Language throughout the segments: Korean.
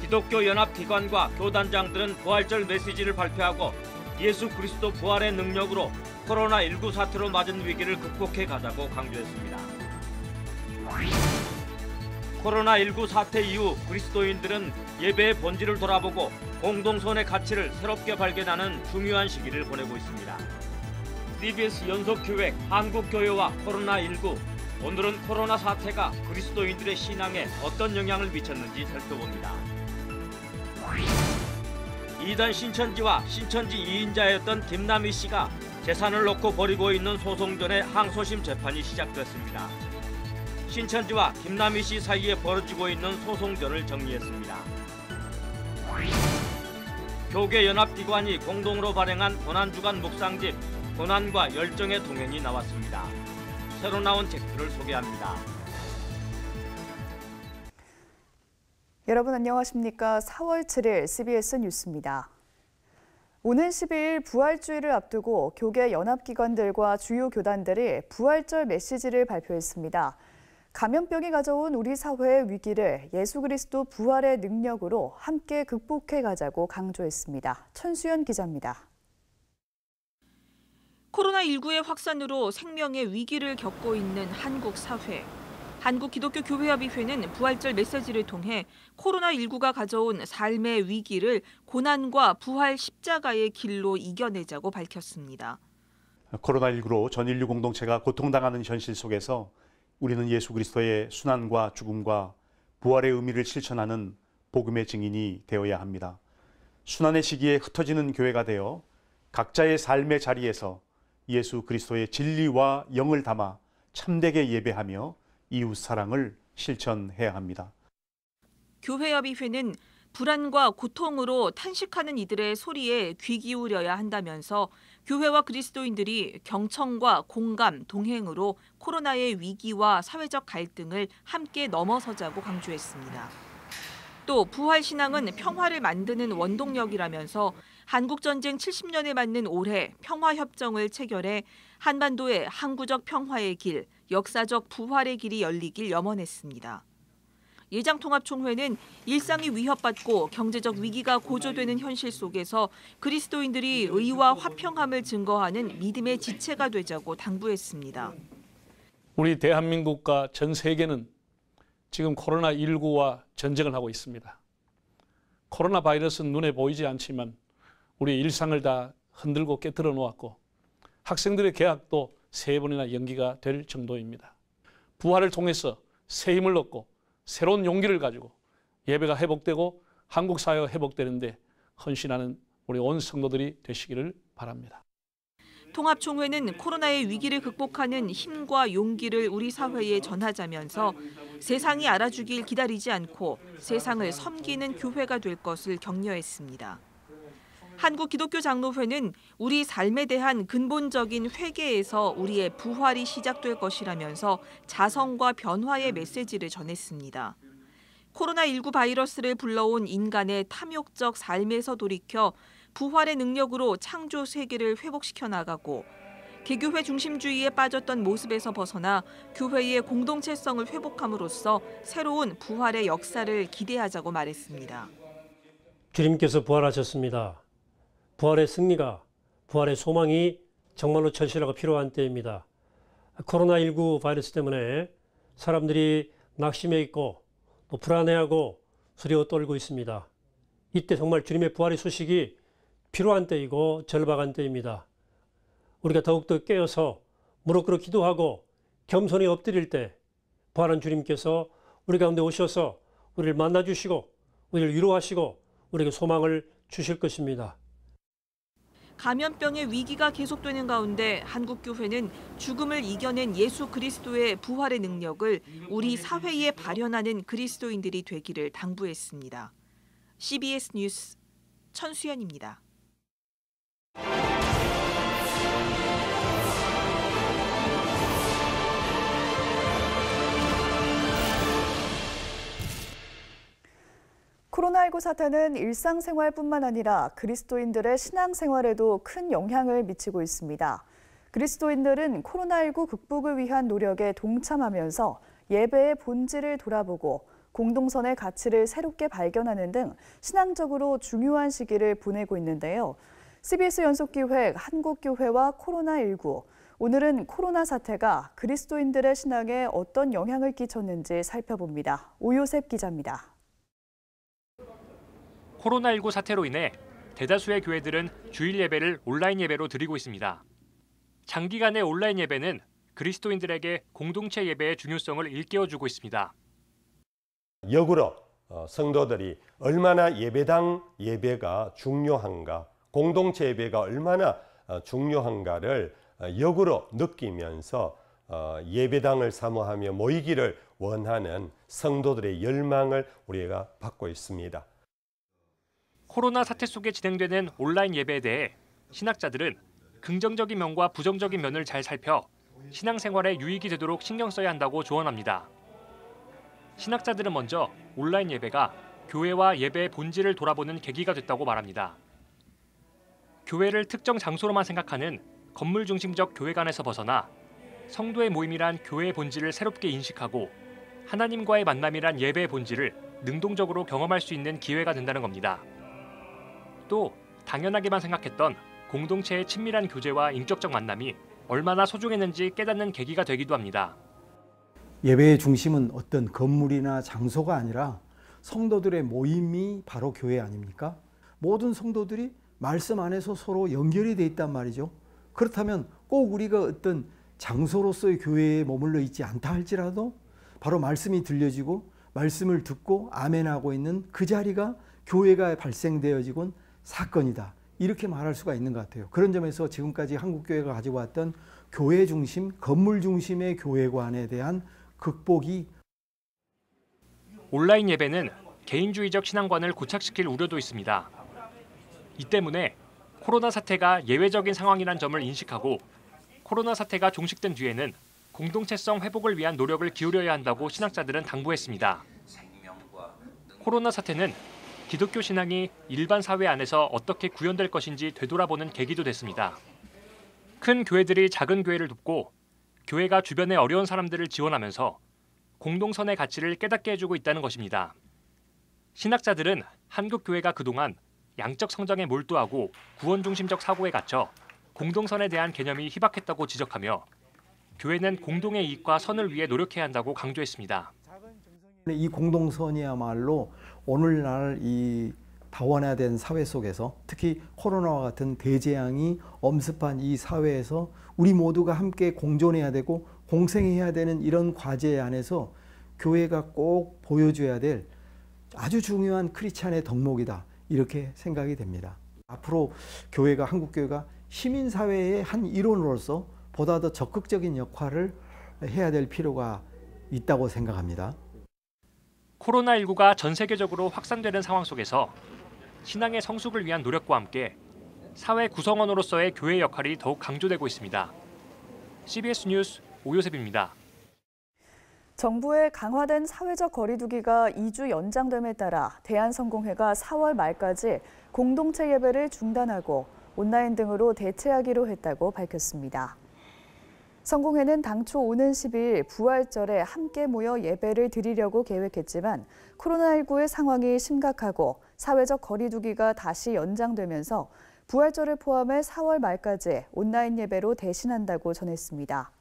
기독교 연합기관과 교단장들은 부활절 메시지를 발표하고 예수 그리스도 부활의 능력으로 코로나19 사태로 맞은 위기를 극복해 가자고 강조했습니다. 코로나19 사태 이후 그리스도인들은 예배의 본질을 돌아보고 공동선의 가치를 새롭게 발견하는 중요한 시기를 보내고 있습니다. CBS 연속기획 한국교회와 코로나19. 오늘은 코로나 사태가 그리스도인들의 신앙에 어떤 영향을 미쳤는지 살펴봅니다. 이단 신천지와 신천지 2인자였던 김남희 씨가 재산을 놓고 벌이고 있는 소송전의 항소심 재판이 시작됐습니다. 신천지와 김남희 씨 사이에 벌어지고 있는 소송전을 정리했습니다. 교계연합기관이 공동으로 발행한 고난주간 묵상집 고난과 열정의 동행이 나왔습니다. 새로 나온 책들을 소개합니다. 여러분 안녕하십니까? 4월 7일 CBS 뉴스입니다. 오는 12일 부활주의를 앞두고 교계 연합기관들과 주요 교단들이 부활절 메시지를 발표했습니다. 감염병이 가져온 우리 사회의 위기를 예수 그리스도 부활의 능력으로 함께 극복해 가자고 강조했습니다. 천수연 기자입니다. 코로나19의 확산으로 생명의 위기를 겪고 있는 한국 사회. 한국기독교교회협의회는 부활절 메시지를 통해 코로나19가 가져온 삶의 위기를 고난과 부활 십자가의 길로 이겨내자고 밝혔습니다. 코로나19로 전 인류 공동체가 고통당하는 현실 속에서 우리는 예수 그리스도의 순환과 죽음과 부활의 의미를 실천하는 복음의 증인이 되어야 합니다. 순환의 시기에 흩어지는 교회가 되어 각자의 삶의 자리에서 예수 그리스도의 진리와 영을 담아 참되게 예배하며 이웃 사랑을 실천해야 합니다. 교회협의회는 불안과 고통으로 탄식하는 이들의 소리에 귀 기울여야 한다면서 교회와 그리스도인들이 경청과 공감, 동행으로 코로나의 위기와 사회적 갈등을 함께 넘어서자고 강조했습니다. 또 부활신앙은 평화를 만드는 원동력이라면서 한국전쟁 70년에 맞는 올해 평화협정을 체결해 한반도의 항구적 평화의 길, 역사적 부활의 길이 열리길 염원했습니다. 예장통합총회는 일상이 위협받고 경제적 위기가 고조되는 현실 속에서 그리스도인들이 의와 화평함을 증거하는 믿음의 지체가 되자고 당부했습니다. 우리 대한민국과 전 세계는 지금 코로나19와 전쟁을 하고 있습니다. 코로나 바이러스는 눈에 보이지 않지만 우리 일상을 다 흔들고 깨트려 놓았고 학생들의 개학도 3번이나 연기가 될 정도입니다. 부활을 통해서 새 힘을 얻고 새로운 용기를 가지고 예배가 회복되고 한국 사회가 회복되는데 헌신하는 우리 온 성도들이 되시기를 바랍니다. 통합총회는 코로나의 위기를 극복하는 힘과 용기를 우리 사회에 전하자면서 세상이 알아주길 기다리지 않고 세상을 섬기는 교회가 될 것을 격려했습니다. 한국기독교장로회는 우리 삶에 대한 근본적인 회개에서 우리의 부활이 시작될 것이라면서 자성과 변화의 메시지를 전했습니다. 코로나19 바이러스를 불러온 인간의 탐욕적 삶에서 돌이켜 부활의 능력으로 창조 세계를 회복시켜 나가고 개교회 중심주의에 빠졌던 모습에서 벗어나 교회의 공동체성을 회복함으로써 새로운 부활의 역사를 기대하자고 말했습니다. 주님께서 부활하셨습니다. 부활의 승리가, 부활의 소망이 정말로 절실하고 필요한 때입니다. 코로나19 바이러스 때문에 사람들이 낙심해 있고 또 불안해하고 두려워 떨고 있습니다. 이때 정말 주님의 부활의 소식이 필요한 때이고 절박한 때입니다. 우리가 더욱더 깨어서 무릎 꿇어 기도하고 겸손히 엎드릴 때 부활한 주님께서 우리 가운데 오셔서 우리를 만나주시고 우리를 위로하시고 우리에게 소망을 주실 것입니다. 감염병의 위기가 계속되는 가운데 한국교회는 죽음을 이겨낸 예수 그리스도의 부활의 능력을 우리 사회에 발현하는 그리스도인들이 되기를 당부했습니다. CBS 뉴스 천수연입니다. 코로나19 사태는 일상생활뿐만 아니라 그리스도인들의 신앙생활에도 큰 영향을 미치고 있습니다. 그리스도인들은 코로나19 극복을 위한 노력에 동참하면서 예배의 본질을 돌아보고 공동선의 가치를 새롭게 발견하는 등 신앙적으로 중요한 시기를 보내고 있는데요. CBS 연속기획 한국교회와 코로나19. 오늘은 코로나 사태가 그리스도인들의 신앙에 어떤 영향을 끼쳤는지 살펴봅니다. 오요셉 기자입니다. 코로나19 사태로 인해 대다수의 교회들은 주일 예배를 온라인 예배로 드리고 있습니다. 장기간의 온라인 예배는 그리스도인들에게 공동체 예배의 중요성을 일깨워주고 있습니다. 역으로 성도들이 얼마나 예배당 예배가 중요한가, 공동체 예배가 얼마나 중요한가를 역으로 느끼면서 예배당을 사모하며 모이기를 원하는 성도들의 열망을 우리가 받고 있습니다. 코로나 사태 속에 진행되는 온라인 예배에 대해 신학자들은 긍정적인 면과 부정적인 면을 잘 살펴 신앙생활에 유익이 되도록 신경 써야 한다고 조언합니다. 신학자들은 먼저 온라인 예배가 교회와 예배의 본질을 돌아보는 계기가 됐다고 말합니다. 교회를 특정 장소로만 생각하는 건물 중심적 교회관에서 벗어나 성도의 모임이란 교회의 본질을 새롭게 인식하고 하나님과의 만남이란 예배의 본질을 능동적으로 경험할 수 있는 기회가 된다는 겁니다. 또 당연하게만 생각했던 공동체의 친밀한 교제와 인격적 만남이 얼마나 소중했는지 깨닫는 계기가 되기도 합니다. 예배의 중심은 어떤 건물이나 장소가 아니라 성도들의 모임이 바로 교회 아닙니까? 모든 성도들이 말씀 안에서 서로 연결이 돼 있단 말이죠. 그렇다면 꼭 우리가 어떤 장소로서의 교회에 머물러 있지 않다 할지라도 바로 말씀이 들려지고 말씀을 듣고 아멘하고 있는 그 자리가 교회가 발생되어지곤 사건이다. 이렇게 말할 수가 있는 것 같아요. 그런 점에서 지금까지 한국교회가 가지고 왔던 교회 중심, 건물 중심의 교회관에 대한 극복이 온라인 예배는 개인주의적 신앙관을 고착시킬 우려도 있습니다. 이 때문에 코로나 사태가 예외적인 상황이란 점을 인식하고 코로나 사태가 종식된 뒤에는 공동체성 회복을 위한 노력을 기울여야 한다고 신학자들은 당부했습니다. 코로나 사태는 기독교 신앙이 일반 사회 안에서 어떻게 구현될 것인지 되돌아보는 계기도 됐습니다. 큰 교회들이 작은 교회를 돕고 교회가 주변의 어려운 사람들을 지원하면서 공동선의 가치를 깨닫게 해주고 있다는 것입니다. 신학자들은 한국 교회가 그동안 양적 성장에 몰두하고 구원 중심적 사고에 갇혀 공동선에 대한 개념이 희박했다고 지적하며 교회는 공동의 이익과 선을 위해 노력해야 한다고 강조했습니다. 이 공동선이야말로 오늘날 이 다원화된 사회 속에서 특히 코로나와 같은 대재앙이 엄습한 이 사회에서 우리 모두가 함께 공존해야 되고 공생해야 되는 이런 과제 안에서 교회가 꼭 보여줘야 될 아주 중요한 크리스찬의 덕목이다. 이렇게 생각이 됩니다. 앞으로 교회가 한국교회가 시민사회의 한 일원으로서 보다 더 적극적인 역할을 해야 될 필요가 있다고 생각합니다. 코로나19가 전 세계적으로 확산되는 상황 속에서 신앙의 성숙을 위한 노력과 함께 사회 구성원으로서의 교회의 역할이 더욱 강조되고 있습니다. CBS 뉴스 오요셉입니다. 정부의 강화된 사회적 거리두기가 2주 연장됨에 따라 대한성공회가 4월 말까지 공동체 예배를 중단하고 온라인 등으로 대체하기로 했다고 밝혔습니다. 성공회는 당초 오는 12일 부활절에 함께 모여 예배를 드리려고 계획했지만 코로나19의 상황이 심각하고 사회적 거리두기가 다시 연장되면서 부활절을 포함해 4월 말까지 온라인 예배로 대신한다고 전했습니다.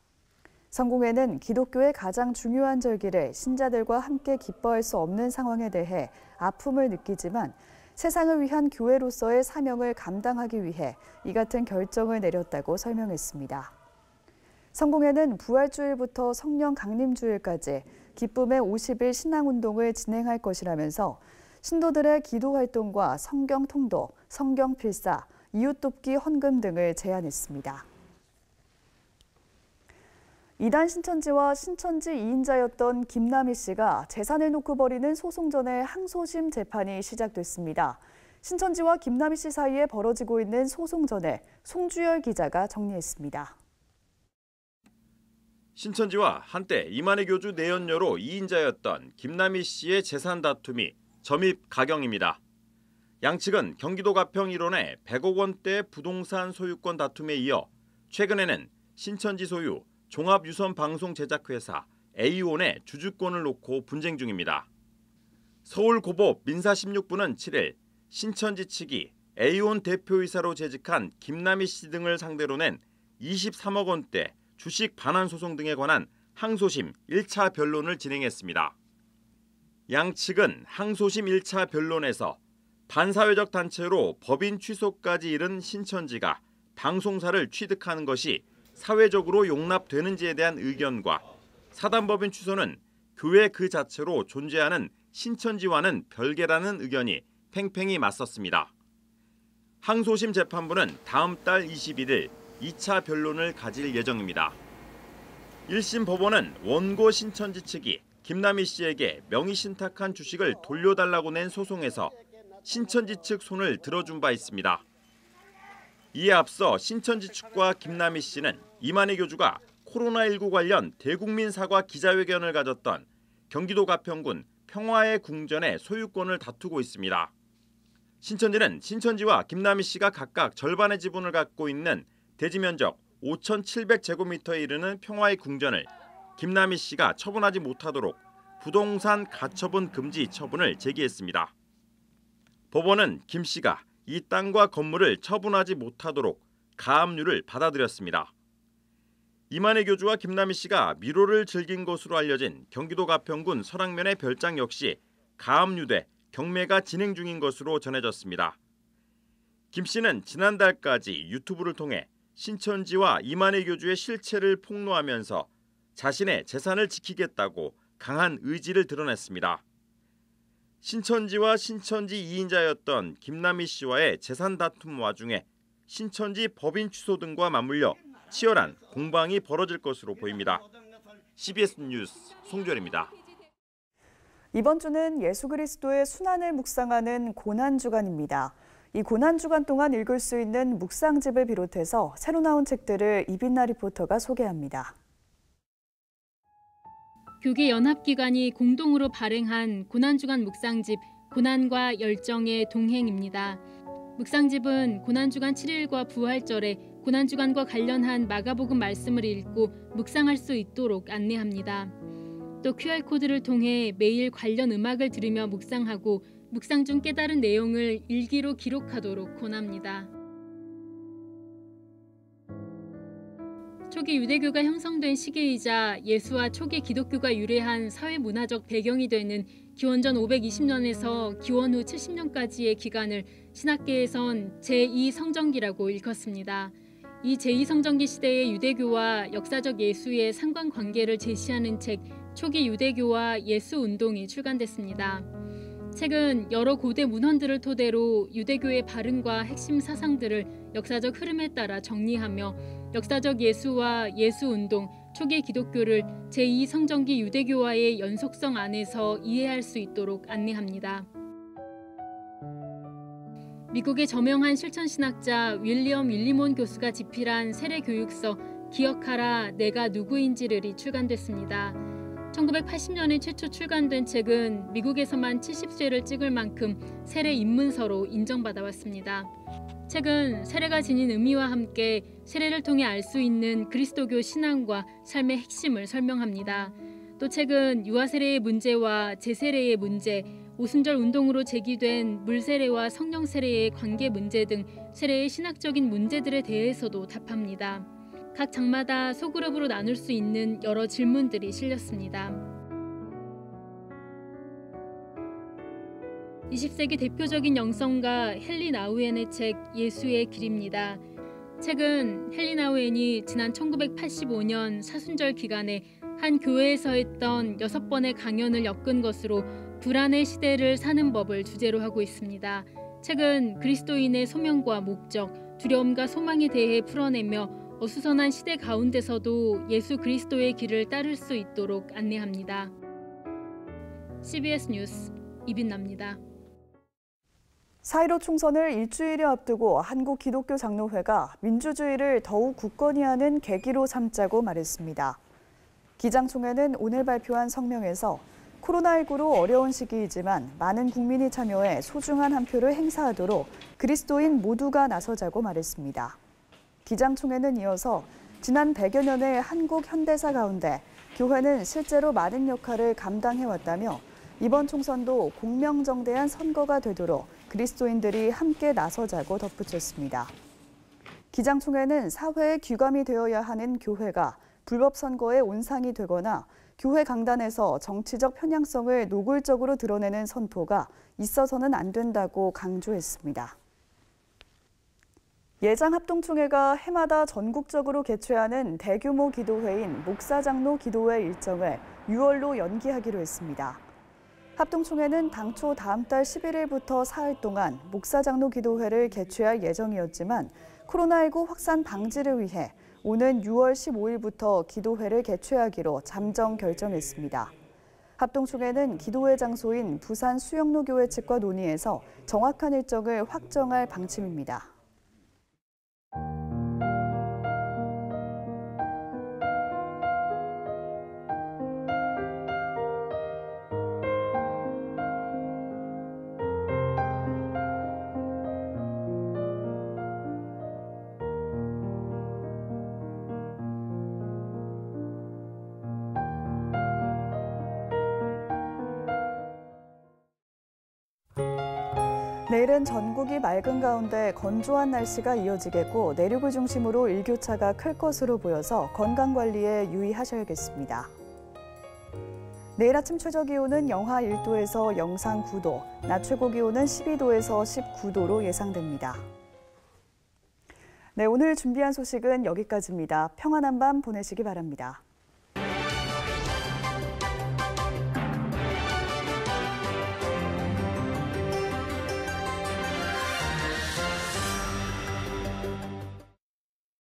성공회는 기독교의 가장 중요한 절기를 신자들과 함께 기뻐할 수 없는 상황에 대해 아픔을 느끼지만 세상을 위한 교회로서의 사명을 감당하기 위해 이 같은 결정을 내렸다고 설명했습니다. 성공회는 부활주일부터 성령 강림주일까지 기쁨의 50일 신앙운동을 진행할 것이라면서 신도들의 기도활동과 성경 통독, 성경 필사, 이웃 돕기 헌금 등을 제안했습니다. 이단 신천지와 신천지 2인자였던 김남희 씨가 재산을 놓고 벌이는 소송전의 항소심 재판이 시작됐습니다. 신천지와 김남희 씨 사이에 벌어지고 있는 소송전을 송주열 기자가 정리했습니다. 신천지와 한때 이만희 교주 내연녀로 2인자였던 김남희 씨의 재산 다툼이 점입 가경입니다. 양측은 경기도 가평 일원의 100억 원대 부동산 소유권 다툼에 이어 최근에는 신천지 소유 종합유선 방송 제작회사 A원의 주주권을 놓고 분쟁 중입니다. 서울고법 민사 16부는 7일 신천지 측이 A원 대표이사로 재직한 김남희 씨 등을 상대로 낸 23억 원대 주식 반환 소송 등에 관한 항소심 1차 변론을 진행했습니다. 양 측은 항소심 1차 변론에서 반사회적 단체로 법인 취소까지 이른 신천지가 방송사를 취득하는 것이 사회적으로 용납되는지에 대한 의견과 사단법인 취소는 교회 그 자체로 존재하는 신천지와는 별개라는 의견이 팽팽히 맞섰습니다. 항소심 재판부는 다음 달 21일 2차 변론을 가질 예정입니다. 1심 법원은 원고 신천지 측이 김남희 씨에게 명의신탁한 주식을 돌려달라고 낸 소송에서 신천지 측 손을 들어준 바 있습니다. 이에 앞서 신천지 측과 김남희 씨는 이만희 교주가 코로나19 관련 대국민 사과 기자회견을 가졌던 경기도 가평군 평화의 궁전의 소유권을 다투고 있습니다. 신천지는 신천지와 김남희 씨가 각각 절반의 지분을 갖고 있는 대지 면적 5,700제곱미터에 이르는 평화의 궁전을 김남희 씨가 처분하지 못하도록 부동산 가처분 금지 처분을 제기했습니다. 법원은 김 씨가 이 땅과 건물을 처분하지 못하도록 가압류를 받아들였습니다. 이만희 교주와 김남희 씨가 미로를 즐긴 것으로 알려진 경기도 가평군 설악면의 별장 역시 가압류돼 경매가 진행 중인 것으로 전해졌습니다. 김 씨는 지난달까지 유튜브를 통해 신천지와 이만희 교주의 실체를 폭로하면서 자신의 재산을 지키겠다고 강한 의지를 드러냈습니다. 신천지와 신천지 2인자였던 김남희 씨와의 재산 다툼 와중에 신천지 법인 취소 등과 맞물려 치열한 공방이 벌어질 것으로 보입니다. CBS 뉴스 송주열입니다. 이번 주는 예수 그리스도의 순환을 묵상하는 고난주간입니다. 이 고난주간 동안 읽을 수 있는 묵상집을 비롯해서 새로 나온 책들을 이빈나 리포터가 소개합니다. 교계 연합기관이 공동으로 발행한 고난주간 묵상집 고난과 열정의 동행입니다. 묵상집은 고난주간 7일과 부활절에 고난주간과 관련한 마가복음 말씀을 읽고 묵상할 수 있도록 안내합니다. 또 QR코드를 통해 매일 관련 음악을 들으며 묵상하고 묵상 중 깨달은 내용을 일기로 기록하도록 권합니다. 초기 유대교가 형성된 시기이자 예수와 초기 기독교가 유래한 사회문화적 배경이 되는 기원전 520년에서 기원 후 70년까지의 기간을 신학계에선 제2성정기라고 일컫습니다. 이 제2성정기 시대의 유대교와 역사적 예수의 상관관계를 제시하는 책 초기 유대교와 예수 운동이 출간됐습니다. 책은 여러 고대 문헌들을 토대로 유대교의 발음과 핵심 사상들을 역사적 흐름에 따라 정리하며 역사적 예수와 예수 운동, 초기 기독교를 제2성정기 유대교와의 연속성 안에서 이해할 수 있도록 안내합니다. 미국의 저명한 실천신학자 윌리엄 윌리몬 교수가 집필한 세례교육서 기억하라 내가 누구인지를이 출간됐습니다. 1980년에 최초 출간된 책은 미국에서만 70쇄를 찍을 만큼 세례 입문서로 인정받아 왔습니다. 책은 세례가 지닌 의미와 함께 세례를 통해 알 수 있는 그리스도교 신앙과 삶의 핵심을 설명합니다. 또 책은 유아세례의 문제와 제세례의 문제, 오순절 운동으로 제기된 물세례와 성령세례의 관계 문제 등 세례의 신학적인 문제들에 대해서도 답합니다. 각 장마다 소그룹으로 나눌 수 있는 여러 질문들이 실렸습니다. 20세기 대표적인 영성가 헨리 나우엔의 책 예수의 길입니다. 책은 헨리 나우엔이 지난 1985년 사순절 기간에 한 교회에서 했던 6번의 강연을 엮은 것으로 불안의 시대를 사는 법을 주제로 하고 있습니다. 책은 그리스도인의 소명과 목적, 두려움과 소망에 대해 풀어내며 어수선한 시대 가운데서도 예수 그리스도의 길을 따를 수 있도록 안내합니다. CBS 뉴스 이빈나입니다. 4.15 총선을 일주일여 앞두고 한국기독교장로회가 민주주의를 더욱 굳건히 하는 계기로 삼자고 말했습니다. 기장총회는 오늘 발표한 성명에서 코로나19로 어려운 시기이지만 많은 국민이 참여해 소중한 한 표를 행사하도록 그리스도인 모두가 나서자고 말했습니다. 기장총회는 이어서 지난 100여 년의 한국 현대사 가운데 교회는 실제로 많은 역할을 감당해왔다며 이번 총선도 공명정대한 선거가 되도록 그리스도인들이 함께 나서자고 덧붙였습니다. 기장총회는 사회의 귀감이 되어야 하는 교회가 불법 선거의 온상이 되거나 교회 강단에서 정치적 편향성을 노골적으로 드러내는 선포가 있어서는 안 된다고 강조했습니다. 예장합동총회가 해마다 전국적으로 개최하는 대규모 기도회인 목사장로 기도회 일정을 6월로 연기하기로 했습니다. 합동총회는 당초 다음 달 11일부터 사흘 동안 목사장로 기도회를 개최할 예정이었지만 코로나19 확산 방지를 위해 오는 6월 15일부터 기도회를 개최하기로 잠정 결정했습니다. 합동총회는 기도회 장소인 부산 수영로교회 측과 논의해서 정확한 일정을 확정할 방침입니다. 내일은 전국이 맑은 가운데 건조한 날씨가 이어지겠고 내륙을 중심으로 일교차가 클 것으로 보여서 건강관리에 유의하셔야겠습니다. 내일 아침 최저기온은 영하 1도에서 영상 9도, 낮 최고기온은 12도에서 19도로 예상됩니다. 네, 오늘 준비한 소식은 여기까지입니다. 평안한 밤 보내시기 바랍니다.